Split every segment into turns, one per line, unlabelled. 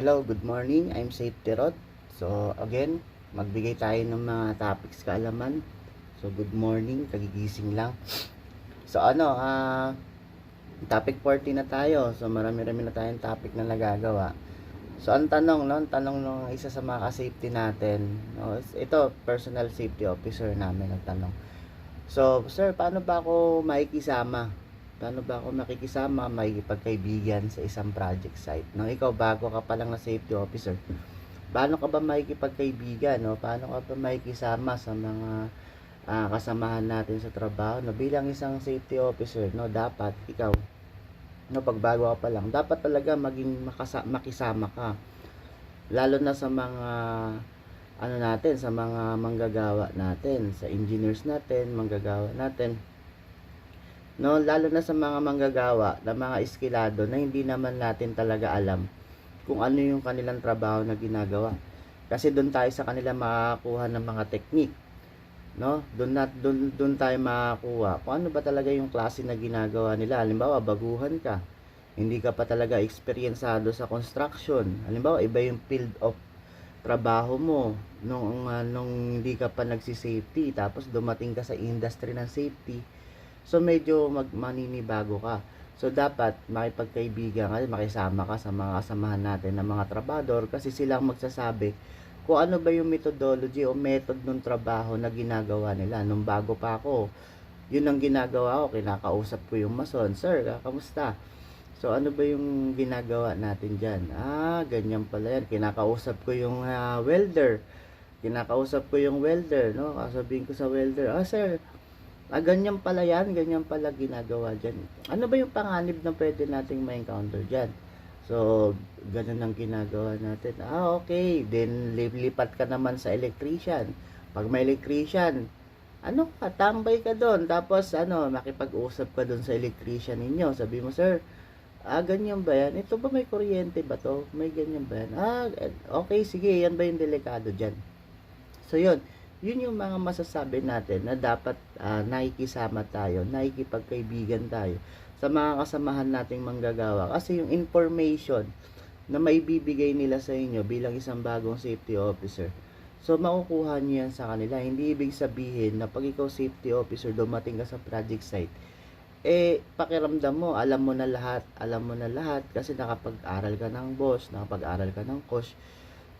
Hello, good morning. I'm Safety Rod. So, again, magbigay tayo ng mga topics kaalaman. So, good morning. Kagigising lang. So, topic 40 na tayo. So, marami-rami na tayong topic na nagagawa. So, ang tanong, no? Ang tanong ng isa sa mga ka-safety natin. No? Ito, personal safety officer namin ang tanong. So, sir, paano ba ako makikisama? Paano ba ako makikisama, makikipagkaibigan sa isang project site? No, ikaw bago ka pa lang na safety officer. Paano ka ba makikipagkaibigan, no? Paano ka ba makikisama sa mga kasamahan natin sa trabaho, no? Bilang isang safety officer, no, dapat ikaw, no, pag bago ka pa lang, dapat talaga maging makisama ka. Lalo na sa mga natin, sa mga manggagawa natin, sa engineers natin, manggagawa natin. No, lalo na sa mga manggagawa na mga eskilado na hindi naman natin talaga alam kung ano yung kanilang trabaho na ginagawa. Kasi doon tayo sa kanila makakuha ng mga technique, no? Doon tayo makakuha kung ano ba talaga yung klase na ginagawa nila. Halimbawa, baguhan ka. Hindi ka pa talaga eksperyensado sa construction. Halimbawa, iba yung field of trabaho mo nung hindi ka pa nagsi-safety, tapos dumating ka sa industry ng safety. So, medyo maninibago ka. So, dapat makipagkaibigan ka, makisama ka sa mga kasamahan natin ng mga trabador kasi silang magsasabi kung ano ba yung methodology o method ng trabaho na ginagawa nila. Nung bago pa ako, yun ang ginagawa ko. Kinakausap ko yung mason. Sir, kamusta? So, ano ba yung ginagawa natin dyan? Ganyan pala yan. Kinakausap ko yung welder. Kinakausap ko yung welder, no? Sabihin ko sa welder, sir, ganyan pala yan, ganyan pala ginagawa dyan. Ano ba yung panganib na pwede nating ma-encounter dyan? So, ganun ang ginagawa natin. Okay. Then, lipat ka naman sa electrician. Pag may electrician, tambay ka doon. Tapos, makipag-usap ka doon sa electrician ninyo. Sabi mo, sir, ganyan ba yan? Ito ba may kuryente ba to? May ganyan ba yan? Okay, sige, yan ba yung delikado dyan? So, yun yung mga masasabi natin na dapat nakikisama tayo, nakikipagkaibigan tayo sa mga kasamahan nating manggagawa. Kasi yung information na maibibigay nila sa inyo bilang isang bagong safety officer, so makukuha nyo yan sa kanila. Hindi ibig sabihin na pag ikaw safety officer, dumating ka sa project site, pakiramdam mo, alam mo na lahat kasi nakapag-aral ka ng boss, nakapag-aral ka ng coach.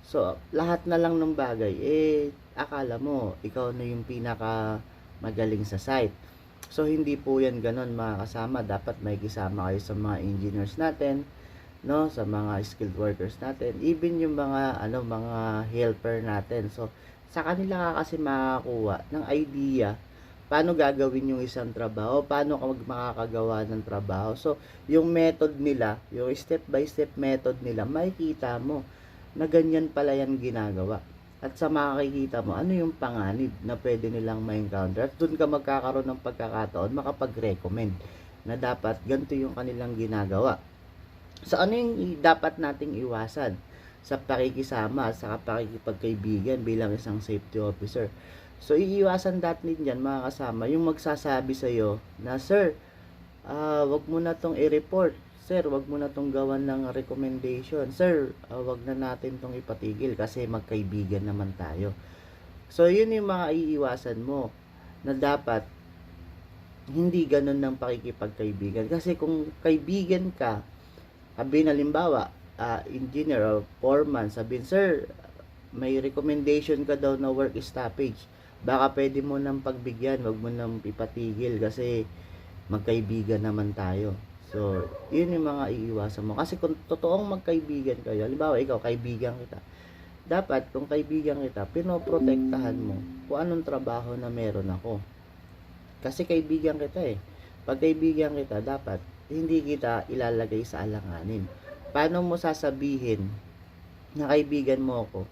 So, lahat na lang ng bagay, akala mo, ikaw na yung pinaka magaling sa site. So, hindi po yan ganun mga kasama. Dapat may kisama kayo sa mga engineers natin, no? Sa mga skilled workers natin. Even yung mga helper natin. So, sa kanila ka kasi makakuha ng idea paano gagawin yung isang trabaho, paano ka makakagawa ng trabaho. So, yung method nila, yung step by step method nila, makikita mo na ganyan pala yan ginagawa. At sa makikita mo, ano yung panganib na pwede nilang ma-encounter. At doon ka magkakaroon ng pagkakataon, makapag-recommend na dapat ganito yung kanilang ginagawa. So, ano yung dapat nating iwasan sa pakikisama, sa pakikipagkaibigan bilang isang safety officer? So, iiwasan natin dyan mga kasama, yung magsasabi sa'yo na, sir, wag mo na tong i-report. Sir, wag mo na tong gawan ng recommendation. Sir, wag na natin tong ipatigil kasi magkaibigan naman tayo. So, yun yung mga iiwasan mo na dapat hindi ganun ng pakikipagkaibigan. Kasi kung kaibigan ka, sabihin halimbawa, engineer or foreman, sabihin, sir, may recommendation ka daw na work stoppage. Baka pwede mo nang pagbigyan, wag mo nang ipatigil kasi magkaibigan naman tayo. So, yun yung mga iiwasan mo. Kasi kung totoong magkaibigan kayo, halimbawa ikaw, kaibigan kita, dapat kung kaibigan kita, pinoprotektahan mo kung anong trabaho na meron ako. Kasi kaibigan kita Pag kaibigan kita, dapat hindi kita ilalagay sa alanganin. Paano mo sasabihin na kaibigan mo ako,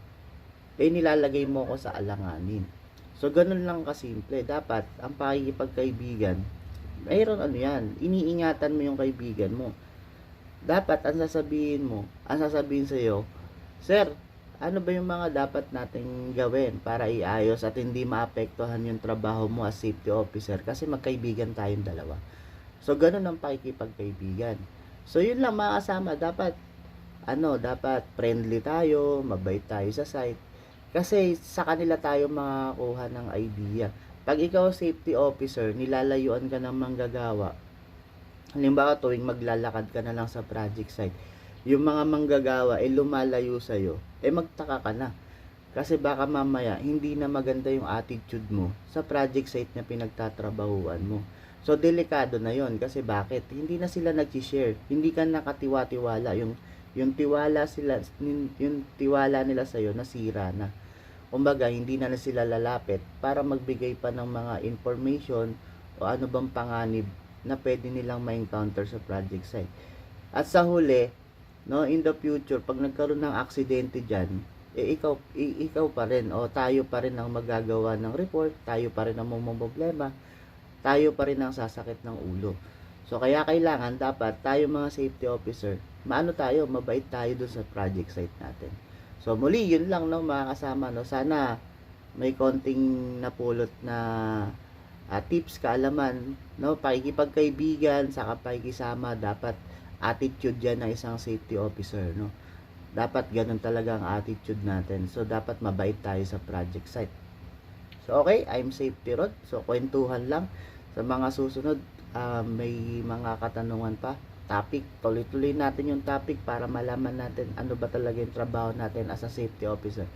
nilalagay mo ako sa alanganin? So, ganun lang kasimple. Dapat, ang pakikipagkaibigan, mayroon iniingatan mo yung kaibigan mo. Dapat, ang sasabihin sa'yo, sir, ano ba yung mga dapat nating gawin para iayos at hindi maapektuhan yung trabaho mo as safety officer kasi magkaibigan tayong dalawa. So, ganun ang pakikipagkaibigan. So, yun lang mga kasama. Dapat, dapat friendly tayo, mabait tayo sa site. Kasi sa kanila tayo makakuha ng idea. Pag ikaw safety officer, nilalayuan ka ng manggagawa. Halimbawa tuwing maglalakad ka na lang sa project site, yung mga manggagawa ay lumalayo sa'yo, magtaka ka na. Kasi baka mamaya hindi na maganda yung attitude mo sa project site na pinagtatrabahuan mo. So delikado na yon kasi bakit? Hindi na sila nag-share. Hindi ka nakatiwa-tiwala yung tiwala nila sa iyo nasira na. Kumbaga, hindi na sila lalapit para magbigay pa ng mga information o ano bang panganib na pwede nilang ma-encounter sa project site. At sa huli, no, in the future, pag nagkaroon ng aksidente diyan, ikaw pa rin o tayo pa rin ang magagawa ng report, tayo pa rin ang problema, tayo pa rin ang sasakit ng ulo. So kaya kailangan dapat tayo mga safety officer, mabait tayo dun sa project site natin. So muli yun lang, no, mga kasama, no. Sana may konting napulot na tips, kaalaman, no, pakikipagkaibigan, saka pakikisama, dapat attitude yan ng isang safety officer, no. Dapat ganun talaga ang attitude natin. So dapat mabait tayo sa project site. So okay, I'm Safety Rod. So kwentuhan lang. Sa mga susunod, may mga katanungan pa, topic, tuloy-tuloy natin yung topic para malaman natin ano ba talaga yung trabaho natin as a safety officer,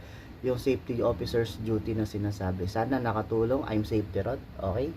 yung safety officer's duty na sinasabi. Sana nakatulong. I'm Safety Rod. Okay.